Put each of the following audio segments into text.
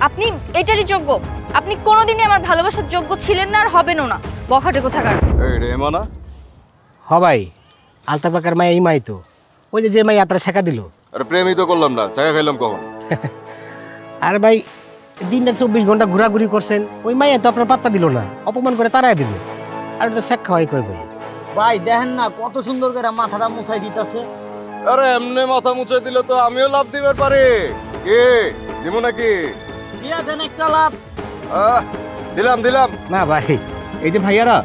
আপনি এটারই যোগ্য। আপনি কোনোদিনই আমার ভালোবাসার যোগ্য ছিলেন না আর হবেনও না। বখাটে কোথাকার। এই রে মানা। হ ভাই, আলতাফ কাকার মাই এই মাই তো, ওই যে মাই আপনার শেখা দিল। আরে প্রেমই তো করলাম না, শেখা খাইলাম কখন? আর ভাই দিনটা 24 ঘন্টা ঘোরাঘুরি করছেন, ওই মাইয়া তো আপনার পাত্তা দিল না, অপমান করে তাড়াই দিল। আর ওটা শেখ খাওয়াই কই ভাই। ভাই দেখেন না কত সুন্দর করে মাথাটা মুছাই দিতেছে। আরে এমনি মাথা মুছে দিলে তো আমিও লাভ দিবার পারি। কি দিব নাকি? দিয়া দেন একটা লাভ। দিলাম দিলাম। না ভাই, এই যে ভাইয়ারা,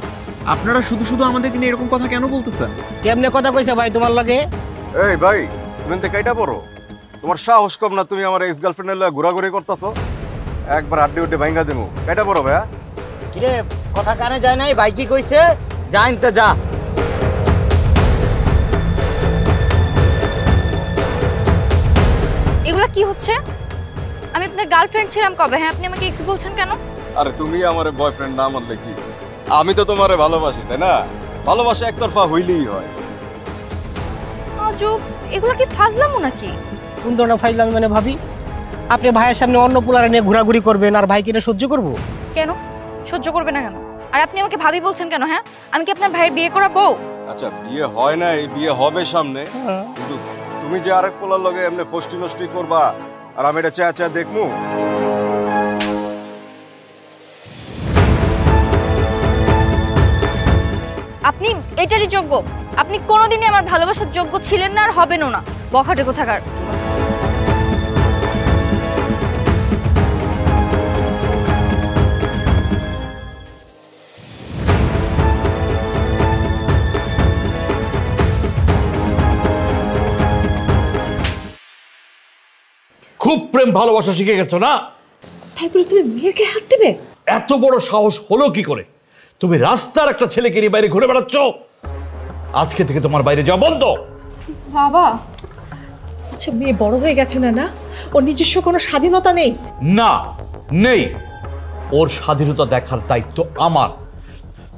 আপনারা শুধু শুধু আমাদেরকে নিয়ে এরকম কথা কেন বলতেছেন? কেমনে কথা কইছে ভাই তোমার লগে? এই ভাই, তুমি তো কাইটা পড়ো? তোমার সাহস কম না? তুমি আমার এক্স গার্লফ্রেন্ডের লগে ঘোরাঘুরি করতেছো? একবার আড্ডি উড্ডি ভাঙ্গা দেবো। কাইটা পড়ো ভাইয়া? কিরে কথা কানে যায় নাই? ভাই কি কইছে? যাইন তো যা। এগুলা কি হচ্ছে? আমি আপনার গার্লফ্রেন্ড ছিলাম কবে? হ্যাঁ, আপনি আমাকে এক্স বলছেন কেন? আরে তুমি আমার বয়ফ্রেন্ড না মানলে কি? আমি তো তোমারে ভালোবাসি, তাই না? ভালোবাসা একতরফা হইলেই হয়। আজব, এগুলা কি ফাজলামো নাকি? কোন ধরনের ফাইজলামি মানে ভাবি? আপনি ভাইয়ের সামনে অন্য পোলারে নিয়ে ঘোরাঘুরি করবেন আর ভাই কিনা সহ্য করবো? কেন সহ্য করবে না কেন? আর আপনি আমাকে ভাবি বলছেন কেন? হ্যাঁ, আমি কি আপনার ভাইয়ের বিয়ে করা বউ? আচ্ছা বিয়ে হয় নাই, বিয়ে হবে সামনে, কিন্তু তুমি যে আরেক পোলার লগে এমনি ফষ্টি নষ্টি করবা আর আমি এটা চা চা দেখমু? আপনি এটারই যোগ্য। আপনি কোনোদিনই আমার ভালোবাসার যোগ্য ছিলেন না আর হবেনও না। বখাটে কোথাকার। খুব প্রেম ভালোবাসা শিখে গেছো না? তাই বলে তুমি মেয়েকে হাত দেবে? এত বড় সাহস হলো কি করে? তুমি রাস্তার একটা ছেলেকে নিয়ে বাইরে ঘুরে বেড়াচ্ছ। আজকে থেকে তোমার বাইরে যাওয়া বন্ধ। বাবা, আচ্ছা মেয়ে বড় হয়ে গেছে না? না, ওর নিজস্ব কোনো স্বাধীনতা নেই? না, নেই। ওর স্বাধীনতা দেখার দায়িত্ব আমার।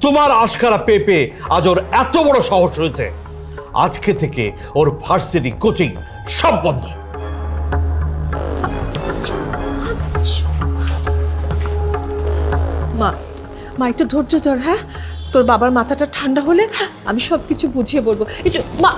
তোমার আশকারা পেয়ে আজ ওর এত বড় সাহস হয়েছে। আজকে থেকে ওর ভার্সিটি কোচিং সব বন্ধ। মা, মা একটু ধৈর্য ধর। হ্যাঁ, তোর বাবার মাথাটা ঠান্ডা হলে আমি সবকিছু বুঝিয়ে বলবো। একটু মা।